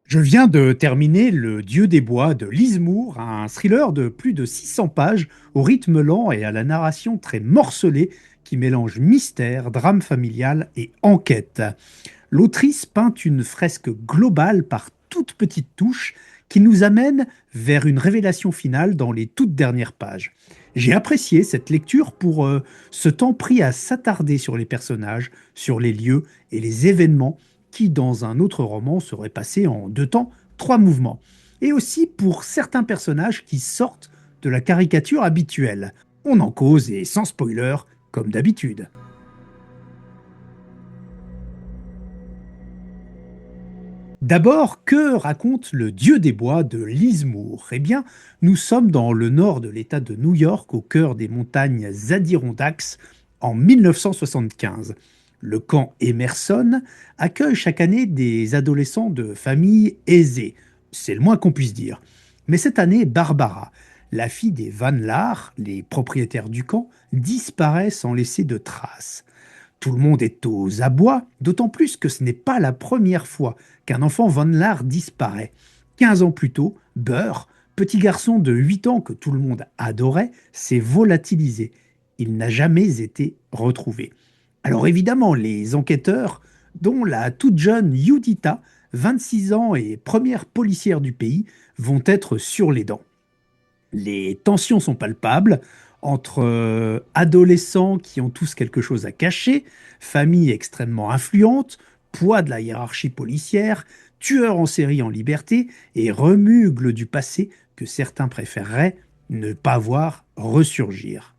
Je viens de terminer Le Dieu des Bois de Lise Moore, un thriller de plus de 600 pages au rythme lent et à la narration très morcelée qui mélange mystère, drame familial et enquête. L'autrice peint une fresque globale par toutes petites touches qui nous amène vers une révélation finale dans les toutes dernières pages. J'ai apprécié cette lecture pour ce temps pris à s'attarder sur les personnages, sur les lieux et les événements qui, dans un autre roman, seraient passés en deux temps, trois mouvements. Et aussi pour certains personnages qui sortent de la caricature habituelle. On en cause et sans spoiler, comme d'habitude. D'abord, que raconte Le Dieu des Bois de Lise Moore? Eh bien, nous sommes dans le nord de l'État de New York, au cœur des montagnes Adirondacks, en 1975. Le camp Emerson accueille chaque année des adolescents de familles aisées. C'est le moins qu'on puisse dire. Mais cette année, Barbara, la fille des Van Laar, les propriétaires du camp, disparaît sans laisser de traces. Tout le monde est aux abois, d'autant plus que ce n'est pas la première fois qu'un enfant Van Laar disparaît. 15 ans plus tôt, Burr, petit garçon de 8 ans que tout le monde adorait, s'est volatilisé. Il n'a jamais été retrouvé. Alors évidemment, les enquêteurs, dont la toute jeune Yudita, 26 ans et première policière du pays, vont être sur les dents. Les tensions sont palpables entre adolescents qui ont tous quelque chose à cacher, famille extrêmement influente, poids de la hiérarchie policière, tueurs en série en liberté et remugles du passé que certains préféreraient ne pas voir ressurgir.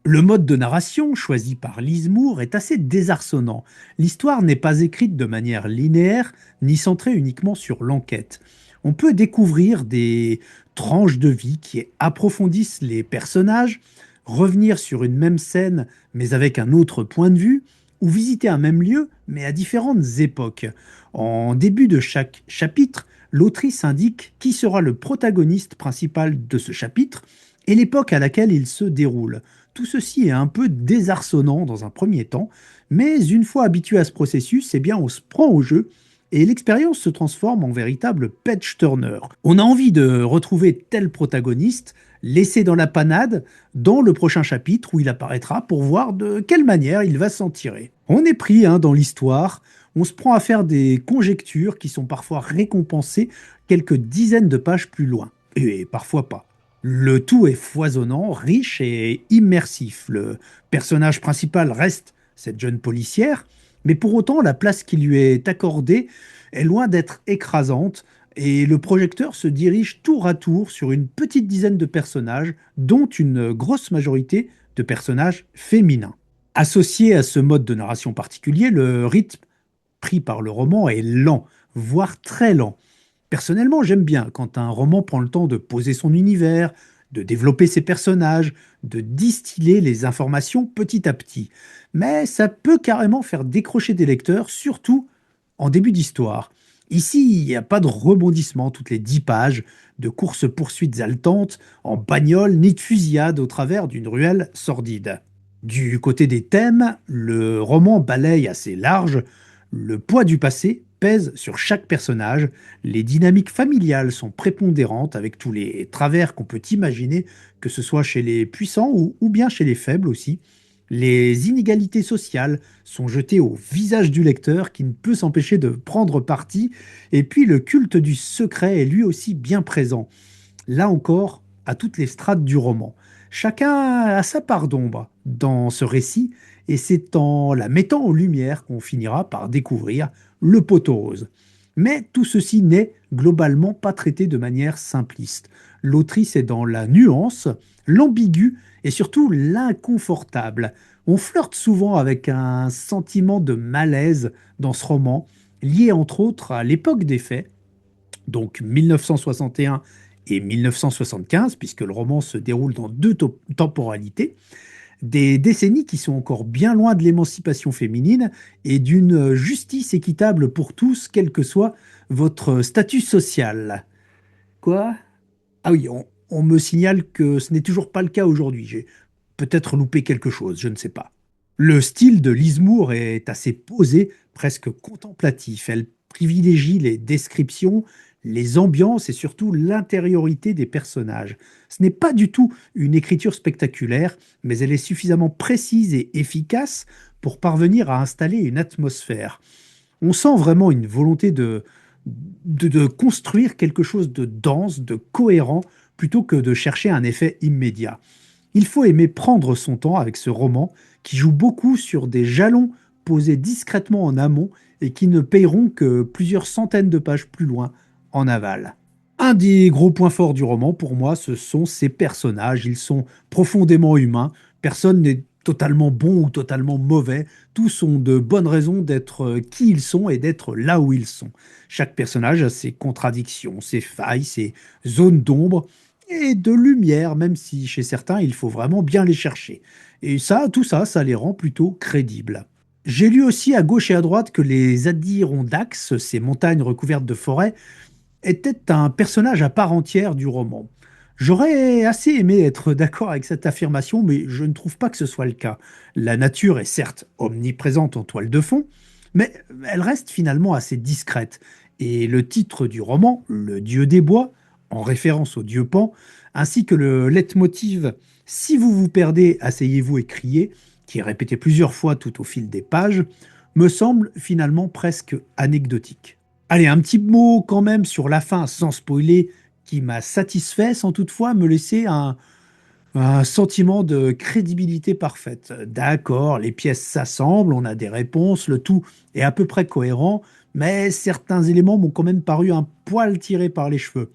Le mode de narration choisi par Lise Moore est assez désarçonnant. L'histoire n'est pas écrite de manière linéaire ni centrée uniquement sur l'enquête. On peut découvrir des tranches de vie qui approfondissent les personnages, revenir sur une même scène mais avec un autre point de vue, ou visiter un même lieu mais à différentes époques. En début de chaque chapitre, l'autrice indique qui sera le protagoniste principal de ce chapitre et l'époque à laquelle il se déroule. Tout ceci est un peu désarçonnant dans un premier temps, mais une fois habitué à ce processus, eh bien on se prend au jeu et l'expérience se transforme en véritable page turner. On a envie de retrouver tel protagoniste, laissé dans la panade, dans le prochain chapitre où il apparaîtra pour voir de quelle manière il va s'en tirer. On est pris dans l'histoire, on se prend à faire des conjectures qui sont parfois récompensées quelques dizaines de pages plus loin, et parfois pas. Le tout est foisonnant, riche et immersif. Le personnage principal reste cette jeune policière, mais pour autant, la place qui lui est accordée est loin d'être écrasante, et le projecteur se dirige tour à tour sur une petite dizaine de personnages, dont une grosse majorité de personnages féminins. Associé à ce mode de narration particulier, le rythme pris par le roman est lent, voire très lent. Personnellement, j'aime bien quand un roman prend le temps de poser son univers, de développer ses personnages, de distiller les informations petit à petit. Mais ça peut carrément faire décrocher des lecteurs, surtout en début d'histoire. Ici, il n'y a pas de rebondissement toutes les 10 pages, de courses-poursuites haletantes en bagnole, ni de fusillade au travers d'une ruelle sordide. Du côté des thèmes, le roman balaye assez large. Le poids du passé pèse sur chaque personnage, les dynamiques familiales sont prépondérantes avec tous les travers qu'on peut imaginer, que ce soit chez les puissants ou bien chez les faibles aussi. Les inégalités sociales sont jetées au visage du lecteur qui ne peut s'empêcher de prendre parti, et puis le culte du secret est lui aussi bien présent, là encore, à toutes les strates du roman. Chacun a sa part d'ombre dans ce récit, et c'est en la mettant en lumière qu'on finira par découvrir le poteau rose. Mais tout ceci n'est globalement pas traité de manière simpliste. L'autrice est dans la nuance, l'ambigu et surtout l'inconfortable. On flirte souvent avec un sentiment de malaise dans ce roman, lié entre autres à l'époque des faits, donc 1961 et 1975, puisque le roman se déroule dans deux temporalités, des décennies qui sont encore bien loin de l'émancipation féminine et d'une justice équitable pour tous, quel que soit votre statut social. Quoi? Ah oui, on me signale que ce n'est toujours pas le cas aujourd'hui. J'ai peut-être loupé quelque chose, je ne sais pas. Le style de Lise Moore est assez posé, presque contemplatif. Elle privilégie les descriptions, les ambiances et surtout l'intériorité des personnages. Ce n'est pas du tout une écriture spectaculaire, mais elle est suffisamment précise et efficace pour parvenir à installer une atmosphère. On sent vraiment une volonté de construire quelque chose de dense, de cohérent, plutôt que de chercher un effet immédiat. Il faut aimer prendre son temps avec ce roman qui joue beaucoup sur des jalons posés discrètement en amont et qui ne payeront que plusieurs centaines de pages plus loin en aval. Un des gros points forts du roman, pour moi, ce sont ses personnages. Ils sont profondément humains. Personne n'est totalement bon ou totalement mauvais. Tous ont de bonnes raisons d'être qui ils sont et d'être là où ils sont. Chaque personnage a ses contradictions, ses failles, ses zones d'ombre et de lumière, même si chez certains, il faut vraiment bien les chercher. Et ça, tout ça, ça les rend plutôt crédibles. J'ai lu aussi à gauche et à droite que les Adirondacks, ces montagnes recouvertes de forêts, était un personnage à part entière du roman. J'aurais assez aimé être d'accord avec cette affirmation, mais je ne trouve pas que ce soit le cas. La nature est certes omniprésente en toile de fond, mais elle reste finalement assez discrète. Et le titre du roman, Le Dieu des Bois, en référence au dieu Pan, ainsi que le leitmotiv Si vous vous perdez, asseyez-vous et criez, qui est répété plusieurs fois tout au fil des pages, me semble finalement presque anecdotique. Allez, un petit mot quand même sur la fin, sans spoiler, qui m'a satisfait, sans toutefois me laisser un sentiment de crédibilité parfaite. D'accord, les pièces s'assemblent, on a des réponses, le tout est à peu près cohérent, mais certains éléments m'ont quand même paru un poil tirés par les cheveux.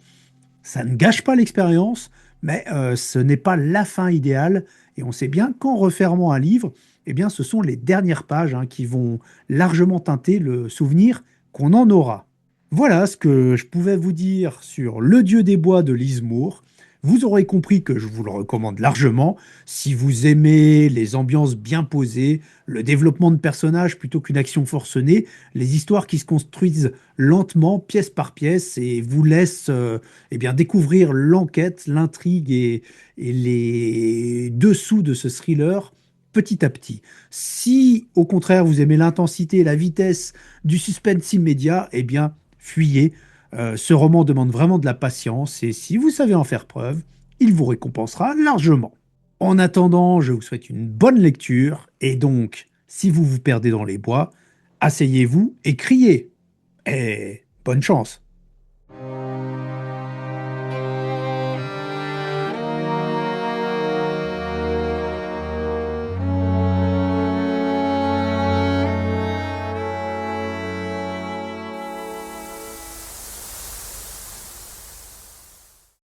Ça ne gâche pas l'expérience, mais ce n'est pas la fin idéale, et on sait bien qu'en refermant un livre, eh bien, ce sont les dernières pages qui vont largement teinter le souvenir qu'on en aura. Voilà ce que je pouvais vous dire sur Le Dieu des Bois de Lise Moore. Vous aurez compris que je vous le recommande largement. Si vous aimez les ambiances bien posées, le développement de personnages plutôt qu'une action forcenée, les histoires qui se construisent lentement, pièce par pièce, et vous laissent eh bien, découvrir l'enquête, l'intrigue et les dessous de ce thriller petit à petit. Si au contraire vous aimez l'intensité et la vitesse du suspense immédiat, eh bien fuyez. Ce roman demande vraiment de la patience et si vous savez en faire preuve, il vous récompensera largement. En attendant, je vous souhaite une bonne lecture et donc, si vous vous perdez dans les bois, asseyez-vous et criez. Et bonne chance.